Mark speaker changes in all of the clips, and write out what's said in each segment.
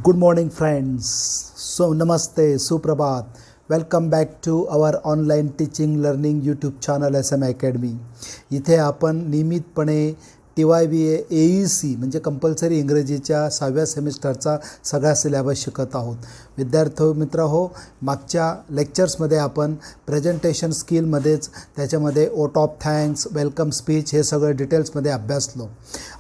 Speaker 1: Good morning, friends. So, namaste, suprabhat. Welcome back to our online teaching learning YouTube channel SM Academy. इथे आपण नियमितपणे TYBA AEC म्हणजे compulsory इंग्रजीच्या 6व्या सेमिस्टरचा सगळा सिलेबस शिकत आहोत. विद्यार्थी मित्र हो, मागच्या लेक्चर्समध्ये आपण प्रेझेंटेशन स्किलमध्येच त्याच्यामध्ये ओट ऑफ थँक्स, वेलकम स्पीच हे सगळं डिटेल्समध्ये अभ्यासलो.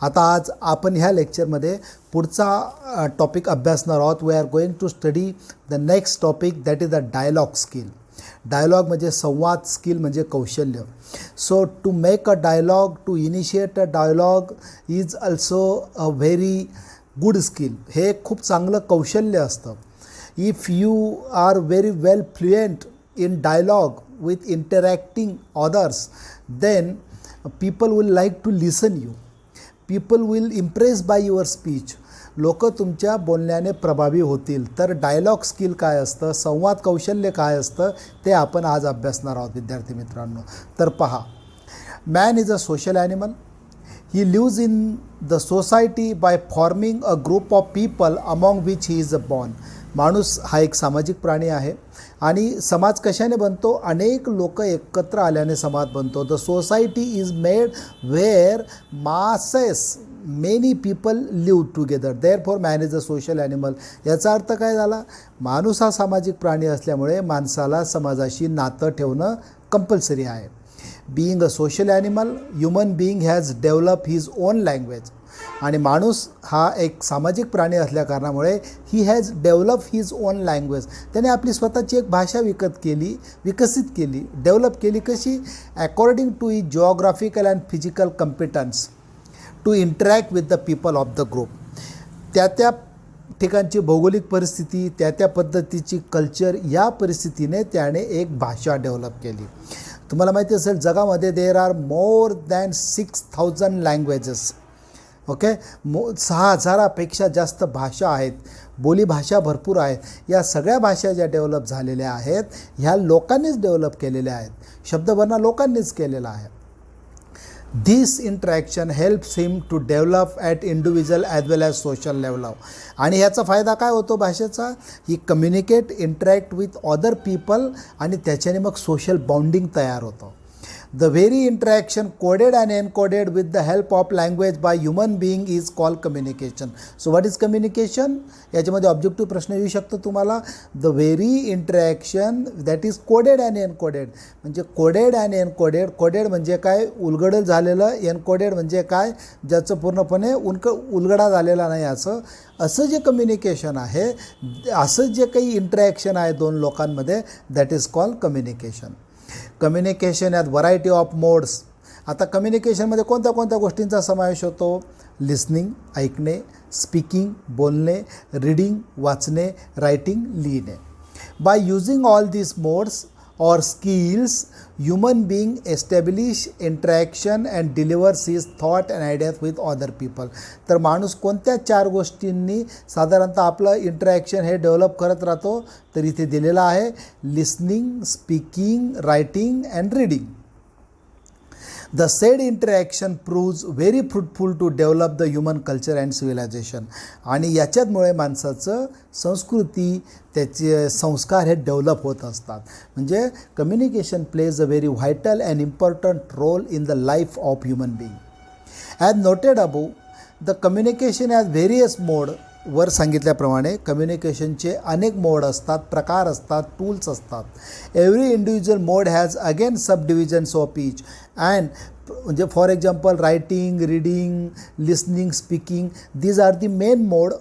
Speaker 1: आता आज आपण ह्या लेक्चरमध्ये पुढचा टॉपिक अभ्यासणार आहोत. We are going to study the next topic, that is the dialogue skill. Dialogue म्हणजे संवाद, स्किल म्हणजे कौशल्य. So to make a dialogue, to initiate a dialogue is also a very good skill. हे खूप चांगलं कौशल्य असतं. If you are very well fluent in dialogue with interacting others, then people will like to listen you. People will impress by your speech. लोक तुमच्या बोलण्याने प्रभावी होतील. तर डायलॉग स्किल काय असतं, संवाद कौशल्य काय असतं, ते आपण आज अभ्यासणार आहोत विद्यार्थी मित्रांनो. तर पहा, man is a social animal. He lives in the society by forming a group of people among which he is a born. माणूस हा एक सामाजिक प्राणी आहे आणि समाज कशाने बनतो? अनेक लोक एकत्र आल्याने समाज बनतो. The society is made where masses many people live together, therefore man is a social animal. याचा अर्थ काय झाला? माणूस हा सामाजिक प्राणी असल्यामुळे माणसाला समाजाशी नातं ठेवणं कंपल्सरी आहे. Being a social animal, human being has develop his own language. आणि माणूस हा एक सामाजिक प्राणी असल्याकारणामुळे he has develop his own language. त्याने आपली स्वतःची एक भाषा विकसित केली, डेव्हलप केली. कशी? According to he geographical and physical competence to interact with the people of the group. त्या ठिकाणची भौगोलिक परिस्थिती, त्या पद्धतीची कल्चर, या परिस्थितीने त्याने एक भाषा डेव्हलप केली. तुम्हाला माहिती असेल, जगामध्ये there are more than 6000 languages. Okay, 6000पेक्षा जास्त भाषा आहेत. बोलीभाषा भरपूर आहेत. या सगळ्या भाषा ज्या डेव्हलप झालेल्या आहेत, ह्या लोकांनीच डेव्हलप केलेल्या आहेत. शब्दभरणा लोकांनीच केलेला आहे. This interaction helps him to develop at individual as well as social level. आणि ह्याचा फायदा काय होतो भाषेचा? He communicate, interact with other people, आणि त्याच्याने मग सोशल बॉन्डिंग तयार होतं. The very interaction coded and encoded with the help of language by human being is called communication. So what is communication? याच्यामध्ये ऑब्जेक्टिव्ह प्रश्न येऊ शकतो तुम्हाला. The very interaction that is coded and encoded. म्हणजे coded and encoded. Coded म्हणजे काय? उलगडल झालेलं. Encoded म्हणजे काय? ज्याचं पूर्णपणे उलगडा झालेला नाही असं जे कम्युनिकेशन आहे, असं जे काही इंटरॅक्शन आहे दोन लोकांमध्ये, that is called communication. Communication at variety of modes. आता कम्युनिकेशनमध्ये कोणत्या कोणत्या गोष्टींचा समावेश होतो? लिसनिंग, ऐकणे, स्पीकिंग, बोलणे, रीडिंग, वाचणे, रायटिंग, लिहिणे. By using all this modes or skills, human being establish interaction and delivers his thought and ideas with other people. तर माणूस कोणत्या 4 गोष्टींनी साधारणतः आपलं इंटरॅक्शन हे डेव्हलप करत राहतो? तर इथे दिलेलं आहे, listening, speaking, writing and reading. The said interaction proves very fruitful to develop the human culture and civilization. आणि याच्यामुळे माणसाचं संस्कृती, त्याचे संस्कार हे डेव्हलप होत असतात. म्हणजे communication plays a very vital and important role in the life of human being. As noted above, the communication has various mode. वर सांगितल्याप्रमाणे कम्युनिकेशनचे अनेक मोड असतात, प्रकार असतात, टूल्स असतात. Every individual mode has again sub divisions of each. And म्हणजे for example writing, reading, listening, speaking, these are the main mode.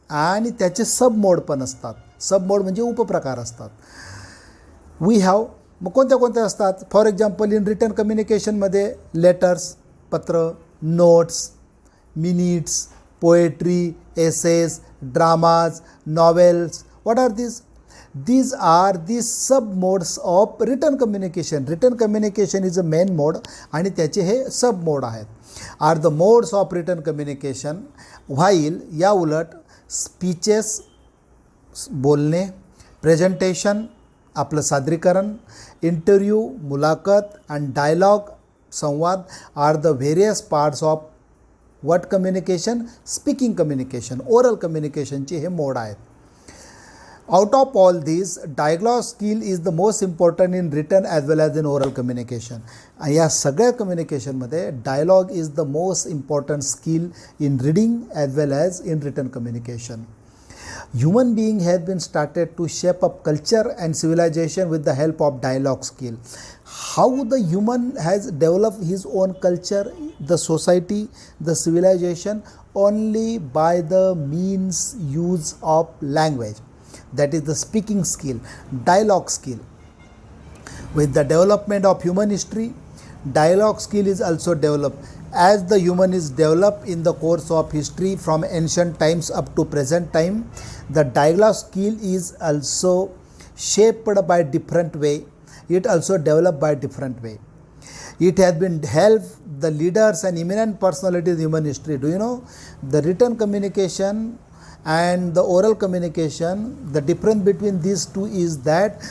Speaker 1: आणि त्याचे सब मोड पण असतात. सब मोड म्हणजे उपप्रकार असतात. वी हॅव, मग कोणत्या कोणत्या असतात? फॉर एक्झाम्पल इन रिटन कम्युनिकेशनमध्ये लेटर्स, पत्र, notes, minutes, poetry, essays, dramas, novels. What are this? These are the sub modes of written communication. Written communication is a main mode आणि त्याचे हे सब मोड आहेत. Are the modes of written communication. While या उलट speeches, बोलणे, presentation, आपलं सादरीकरण, interview, मुलाखत, आणि डायलॉग, संवाद, are the various parts of what communication? Speaking communication, oral कम्युनिकेशनचे हे मोड आहेत. Out of all these, dialogue skill is the most important in written as well as in oral communication. या सगळ्या कम्युनिकेशनमध्ये dialogue is the most important skill in reading as well as in written communication. Human being has been started to shape up culture and civilization with the help of dialogue skill. How the human has developed his own culture, the society, the civilization? Only by the means use of language. That is the speaking skill, dialogue skill. With the development of human history, dialogue skill is also developed. As the human is developed in the course of history from ancient times up to present time, the dialogue skill is also shaped by different way. It also developed by different way. It has been helped the leaders and eminent personalities in human history. Do you know the written communication and the oral communication? The difference between these two is that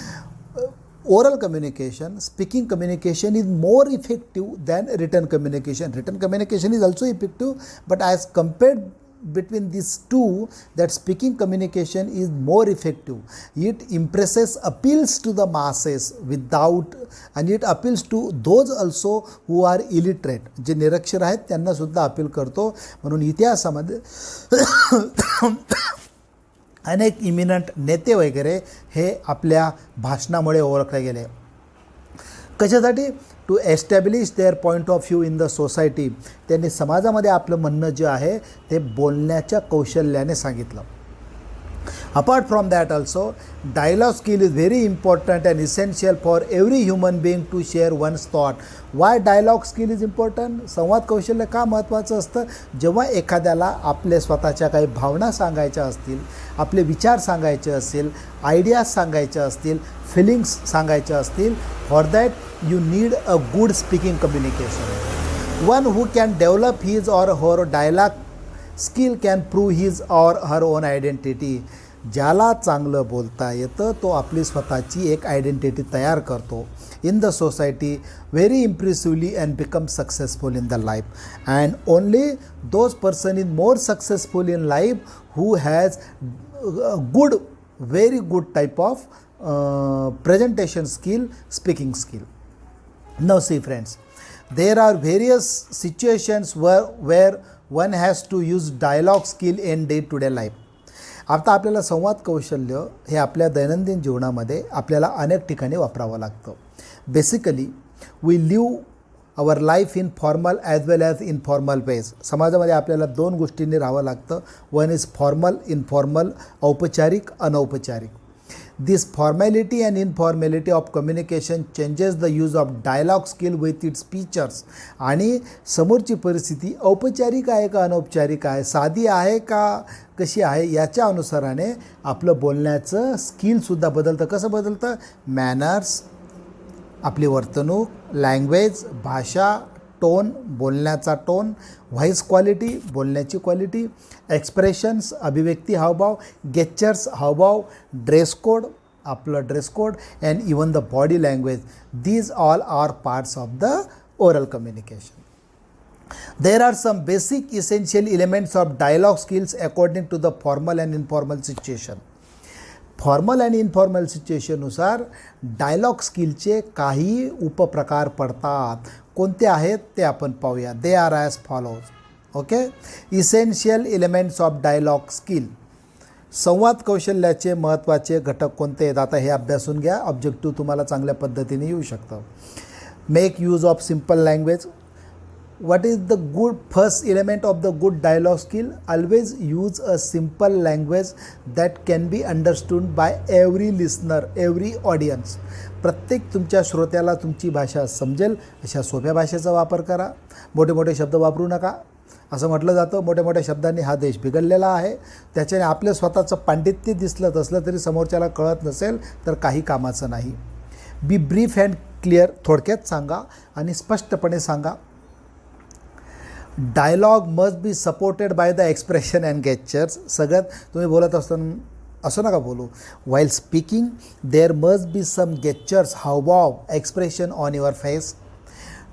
Speaker 1: oral communication, speaking communication is more effective than written communication. Written communication is also effective, but as compared between these two, that speaking communication is more effective. It impresses, appeals to the masses without, and it appeals to those also who are illiterate. जे निरक्षर आहेत त्यांना सुद्धा appeal करतो. म्हणून इतिहासामध्ये अनेक eminent नेते वगैरे हे आपल्या भाषणामुळे ओळखले गेले. कशासाठी? To establish their point of view in the society. त्यांनी समाजामध्ये आपलं म्हणणं जे आहे ते बोलण्याच्या कौशल्याने सांगितलं. Apart from that also, dialogue skill is very important and essential for every human being to share one's thought. Why dialogue skill is important? संवाद कौशल्य का महत्त्वाचं असतं? जेव्हा एखाद्याला आपले स्वतःच्या काही भावना सांगायच्या असतील, आपले विचार सांगायचे असेल, आयडियाज सांगायच्या असतील, फिलिंग्स सांगायच्या असतील, for that you need a good speaking communication. One who can develop his or her dialogue skill can prove his or her own identity. ज्याला चांगलं बोलता येतं तो आपली स्वतःची एक आयडेंटिटी तयार करतो in the society very impressively and become successful in the life. And only those person is more successful in life who has good, very good type of presentation skill, speaking skill. Now see friends, there are various situations where one has to use dialogue skill in day-to-day life. आता आपल्याला संवाद कौशल्य हे आपल्या दैनंदिन जीवनामध्ये आपल्याला अनेक ठिकाणी वापरावं लागतं. Basically we live our life in formal as well as informal ways. समाजामध्ये आपल्याला दोन गोष्टींनी राहावं लागतं. वन इज फॉर्मल, इनफॉर्मल, औपचारिक, अनौपचारिक. This formality and informality of communication changes the use of dialogue skill with its features. आणि समोरची परिस्थिती औपचारिक आहे का अनौपचारिक आहे, साधी आहे का कशी आहे, याच्या अनुसाराने आपलं बोलण्याचं स्किलसुद्धा बदलतं. कसं बदलतं? मॅनर्स, आपली वर्तणूक, लँग्वेज, भाषा, टोन, बोलण्याचा टोन, व्हॉइस क्वालिटी, बोलण्याची क्वालिटी, एक्सप्रेशन्स, अभिव्यक्ती, हावभाव, गेस्चर्स, हावभाव, ड्रेस कोड, आपलं dress code, and even the body language. These all are parts of the oral communication. There are some basic essential elements of dialogue skills according to the formal and informal situation. Formal आणि informal सिच्युएशननुसार dialogue स्किलचे काही उपप्रकार पडतात. कोणते आहेत ते आपण पाहूया. They are as follows. Okay. Essential elements of dialogue skill. संवाद कौशल्याचे महत्त्वाचे घटक कोणते आहेत आता हे अभ्यासून घ्या. ऑब्जेक्टिव्ह तुम्हाला चांगल्या पद्धतीने येऊ शकतं. Make use of simple language. What is the good first element of the good dialogue skill? Always use a simple language that can be understood by every listener, every audience. प्रत्येक तुमच्या श्रोत्याला तुमची भाषा समजेल अशा सोप्या भाषेचा वापर करा. मोठे मोठे शब्द वापरू नका. असं म्हटलं जातं मोठ्या मोठ्या शब्दांनी हा देश बिघडलेला आहे. त्याच्याने आपलं स्वतःचं पांडित्य दिसलं असलं तरी समोरच्याला कळत नसेल तर काही कामाचं नाही. Be brief and clear. थोडक्यात सांगा आणि स्पष्टपणे सांगा. Dialogue must be supported by the expression and gestures. सगळ्यात तुम्ही बोलत असताना असं नका बोलू. While speaking there must be some gestures, हावभाव, expression on your face.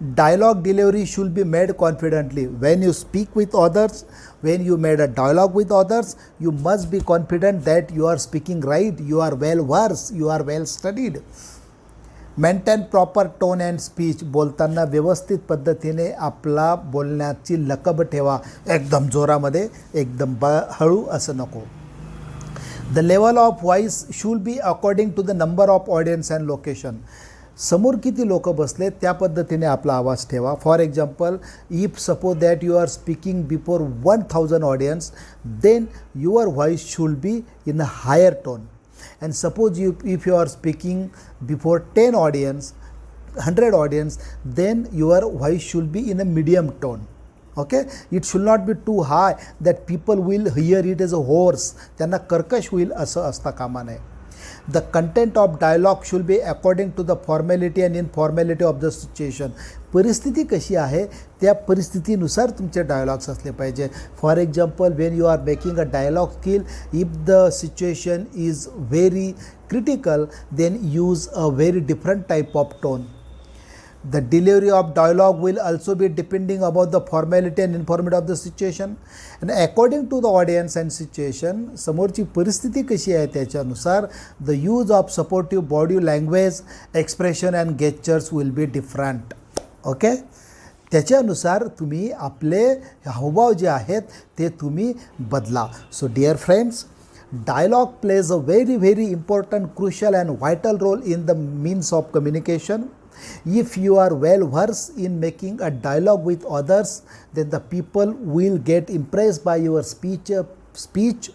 Speaker 1: dialogue delivery should be made confidently. When you speak with others, when you made a dialogue with others, you must be confident that you are speaking right, you are well versed, you are well studied. Maintain proper tone and speech. बोलताना व्यवस्थित पद्धतीने आपला बोलण्याची लकब ठेवा. एकदम जोरामध्ये, एकदम हळू असं नको. The level of voice should be according to the number of audience and location. समोर किती लोक बसले त्या पद्धतीने आपला आवाज ठेवा. For example, if suppose that you are speaking before 1000 audience, then your voice should be in a higher tone. And suppose if you are speaking before 10 audience, 100 audience, then your voice should be in a medium tone. Okay, it should not be too high that people will hear it as a hoarse. त्यांना कर्कश होईल असं असता कामा नये. The content of dialogue should be according to the formality and informality of the situation. परिस्थिती कशी आहे त्या परिस्थितीनुसार तुमचे डायलॉग्स असले पाहिजे. For example, when you are making a dialogue skill, if the situation is very critical, then use a very different type of tone. The delivery of dialogue will also be depending about the formality and informality of the situation, and according to the audience and situation, समोरची परिस्थिती कशी आहे त्याच्यानुसार the use of supportive body language, expression and gestures will be different. Okay, त्याच्यानुसार तुम्ही आपले हावभाव जे आहेत ते तुम्ही बदला. So dear friends, dialogue plays a very important, crucial and vital role in the means of communication. If you are well versed in making a dialogue with others, then the people will get impressed by your speech.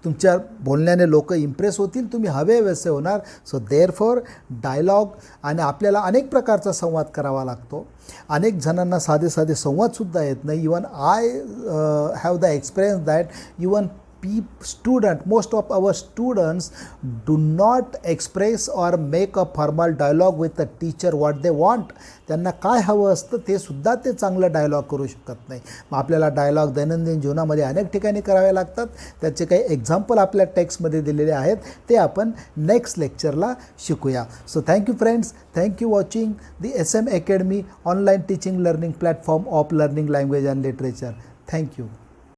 Speaker 1: तुमच्या बोलण्याने लोक impress होतील, तुम्ही हवे वैसे होणार. So therefore dialogue, आणि आपल्याला अनेक प्रकारचा संवाद करावा लागतो. अनेक जणांना साधे संवादसुद्धा येत नाही. Even I have the experience that even student, most of our students do not express or make a formal dialogue with the teacher what they want. त्यांना काय हवं असतं ते सुद्धा ते चांगलं डायलॉग करू शकत नाही. मग आपल्याला डायलॉग दैनंदिन जीवनामध्ये अनेक ठिकाणी करावे लागतात. त्याचे काही एक्झाम्पल आपल्या टेक्स्टमध्ये दिलेले आहेत, ते आपण नेक्स्ट लेक्चरला शिकूया. So thank you friends, thank you watching the SM Academy online teaching learning platform of learning language and literature. Thank you.